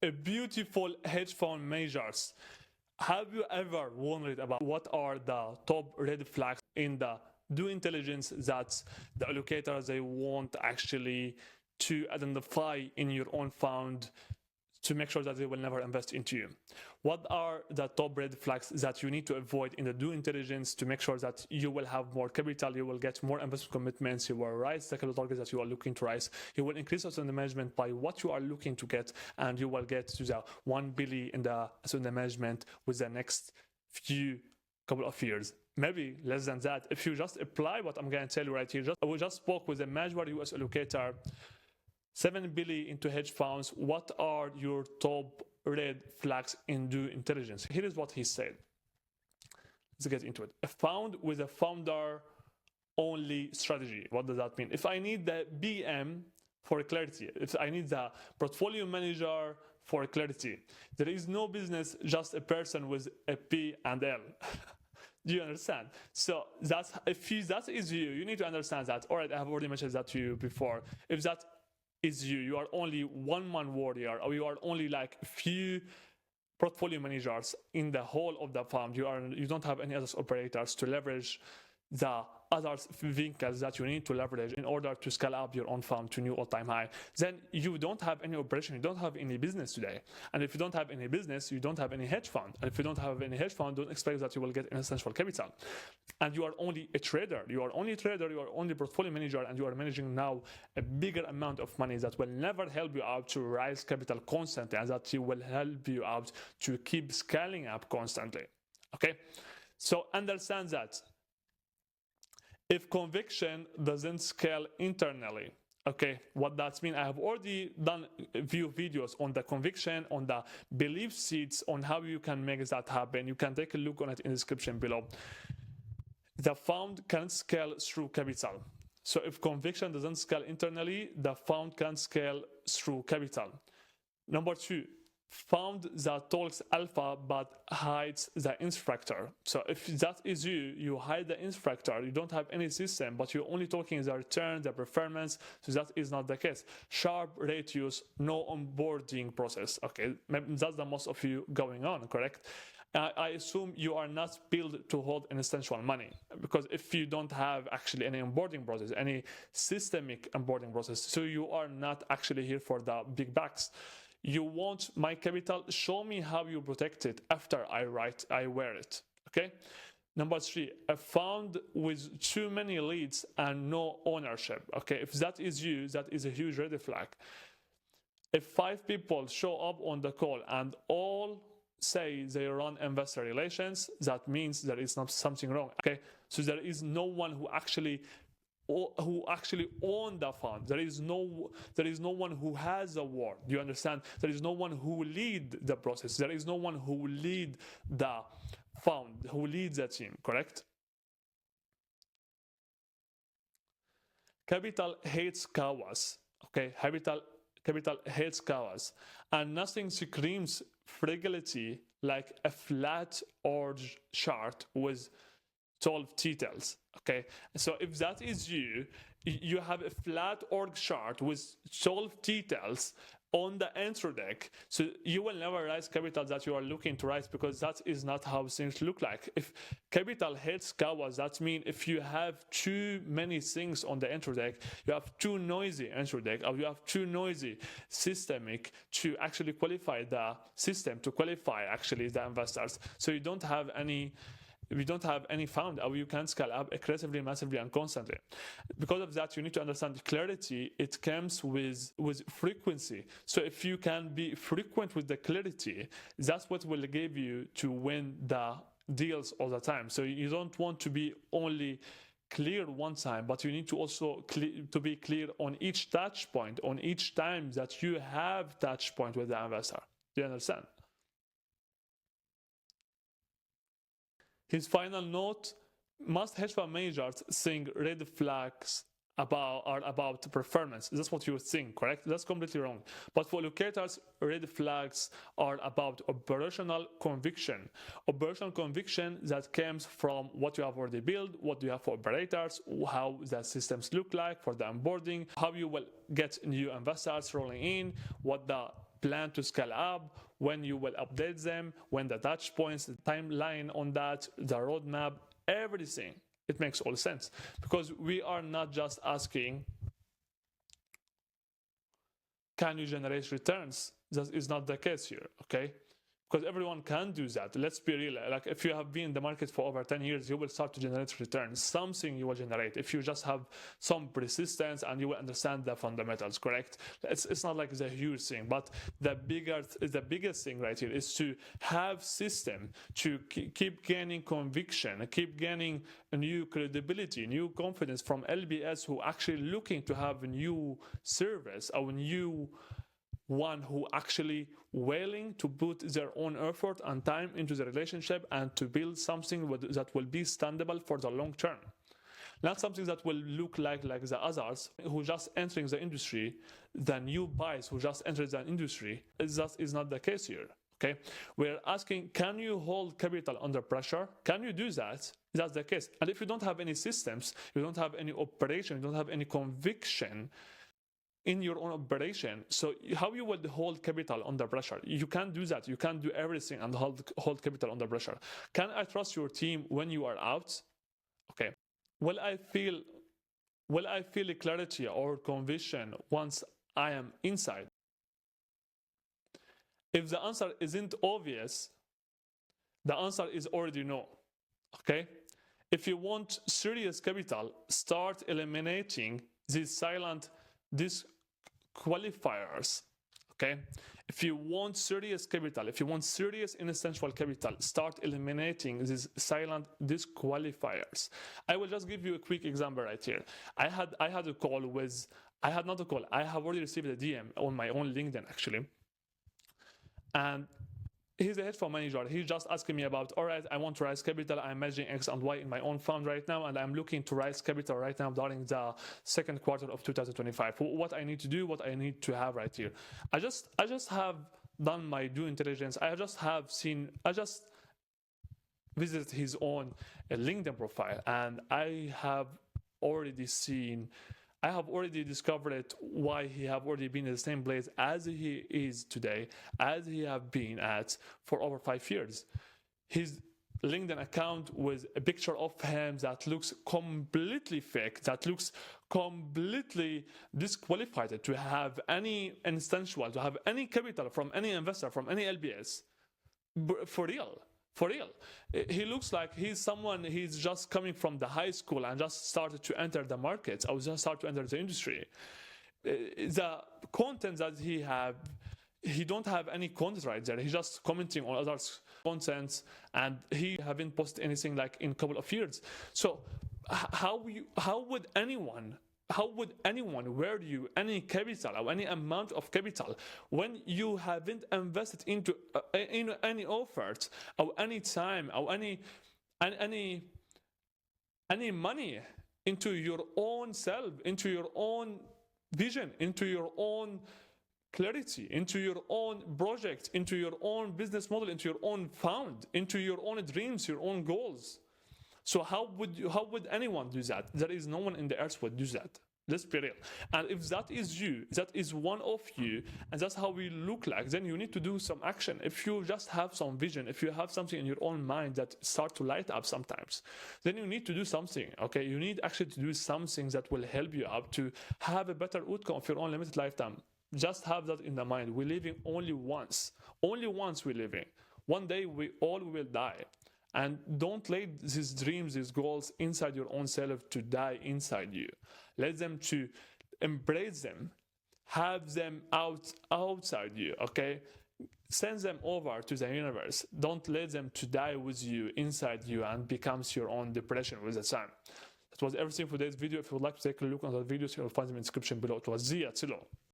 a beautiful hedge fund measures. Have you ever wondered about what are the top red flags in the due intelligence that the allocators they want actually to identify in your own fund to make sure that they will never invest into you? What are the top red flags that you need to avoid in the due intelligence to make sure that you will have more capital, you will get more investment commitments, you will rise the capital targets that you are looking to rise, you will increase asset under management by what you are looking to get, and you will get to the 1 billion in the asset under management with the next couple of years, maybe less than that. If you just apply what I'm going to tell you right here, we just spoke with a major US allocator, 7 billion into hedge funds. What are your top red flags in due intelligence? Here is what he said. Let's get into it. A fund with a founder only strategy. What does that mean? If I need the BM for clarity, if I need the portfolio manager for clarity, there is no business, just a person with a P and L. Do you understand? So that's, that is you, you need to understand that. All right, I have already mentioned that to you before. If that is you, you are only one-man warrior, or you are only like few portfolio managers in the whole of the fund, you don't have any other operators to leverage the other vehicles that you need to leverage in order to scale up your own fund to new all-time high, then you don't have any operation, you don't have any business today. And if you don't have any business, you don't have any hedge fund. And if you don't have any hedge fund, don't expect that you will get an essential capital. And you are only a trader, you are only portfolio manager, and you are managing now a bigger amount of money that will never help you out to rise capital constantly, and that will help you out to keep scaling up constantly. Okay, so understand that if conviction doesn't scale internally, okay, what that means, I have already done a few videos on the conviction, on the belief seeds, on how you can make that happen. You can take a look on it in the description below. The fund can scale through capital. So if conviction doesn't scale internally, the fund can scale through capital. Number two, fund that talks alpha but hides the instructor. So if that is you, you hide the instructor, you don't have any system, but you're only talking the return, the performance. So that is not the case. Sharp ratios, no onboarding process. Okay, maybe that's the most of you going on, correct? I assume you are not built to hold an essential money, because if you don't have actually any onboarding process, any systemic onboarding process, so you are not actually here for the big bucks. You want my capital, show me how you protect it after I wear it, okay? Number three, a fund with too many leads and no ownership, okay? If that is you, that is a huge red flag. If 5 people show up on the call and all say they run investor relations, that means there is not something wrong, okay? So there is no one who actually own the fund. There is no one who has a word. Do you understand? There is no one who lead the process. There is no one who lead the fund, who leads the team, correct? Capital hates cowards, okay? Capital hates cowards, and nothing screams fragility like a flat org chart with 12 details. Okay, so if that is you, you have a flat org chart with 12 details on the intro deck, so you will never raise capital that you are looking to raise, because that is not how things look like. If capital hates cowards, that means if you have too many things on the intro deck, you have too noisy intro deck, or you have too noisy systemic to actually qualify the system, to qualify actually the investors. So you don't have any fund, or you can scale up aggressively, massively, and constantly. Because of that, you need to understand clarity. It comes with frequency. So if you can be frequent with the clarity, that's what will give you to win the deals all the time. So you don't want to be only clear one time, but you need to also to be clear on each touch point, on each time that you have touch point with the investor. Do you understand? His final note, most hedge fund managers think red flags about performance. That's what you think, correct? That's completely wrong. But for allocators, red flags are about operational conviction. Operational conviction that comes from what you have already built, what do you have for operators, how the systems look like for the onboarding, how you will get new investors rolling in, what the plan to scale up, when you will update them, when the touch points, the timeline on that, the roadmap, everything. It makes all sense, because we are not just asking, can you generate returns? That is not the case here, okay? Because everyone can do that. Let's be real. Like, if you have been in the market for over 10 years, you will start to generate returns. Something you will generate if you just have some persistence and you will understand the fundamentals, correct? It's not like it's a huge thing, but the biggest thing right here is to have system to keep gaining conviction, keep gaining a new credibility, new confidence from LBS who actually looking to have a new service or a new one who actually willing to put their own effort and time into the relationship and to build something that will be standable for the long term. Not something that will look like the others who just entering the industry, the new buyers who just entered the industry. That is not the case here. Okay, we're asking, can you hold capital under pressure? Can you do that? That's the case. And if you don't have any systems, you don't have any operation, you don't have any conviction in your own operation, so how you will hold capital under pressure? You can't do that. You can't do everything and hold capital under pressure. Can I trust your team when you are out? Okay. Will I feel clarity or conviction once I am inside? If the answer isn't obvious, the answer is already no. Okay. If you want serious capital, start eliminating these silent disqualifiers. Okay, if you want serious capital, if you want serious inessential capital, start eliminating these silent disqualifiers. I will just give you a quick example right here. I had a call with, I have already received a DM on my own LinkedIn actually, and he's a hedge fund manager. He's just asking me about, all right, I want to raise capital. I'm managing X and Y in my own fund right now, and I'm looking to raise capital right now during the second quarter of 2025. What I need to do, what I need to have right here. I just have done my due diligence. I just visited his own LinkedIn profile, and I have already discovered why he have already been in the same place as he is today, as he have been at for over 5 years. His LinkedIn account with a picture of him that looks completely fake, that looks completely disqualified to have any instantial, to have any capital from any investor, from any LBS. For real. For real, he looks like he's just coming from the high school and just started to enter the market. I was just started to enter the industry. The content that he don't have any content right there. He's just commenting on others' contents, and he haven't posted anything like in a couple of years. So how would anyone wear you any capital or any amount of capital when you haven't invested into any effort or any time or any money into your own self, into your own vision, into your own clarity, into your own project, into your own business model, into your own fund, into your own dreams, your own goals? So how would anyone do that? There is no one in the earth would do that. Let's be real. And if that is you, that is one of you, and that's how we look like, then you need to do some action. If you just have some vision, if you have something in your own mind that start to light up sometimes, then you need to do something, okay? You need actually to do something that will help you out to have a better outcome of your own limited lifetime. Just have that in the mind. We're living only once. Only once we're living. One day we all will die. And don't let these dreams, these goals inside your own self to die inside you. Let them to embrace them, have them outside you, okay? Send them over to the universe. Don't let them to die with you, inside you, and becomes your own depression with the time. That was everything for today's video. If you would like to take a look on the videos, you'll find them in the description below. It was Zia Tilo.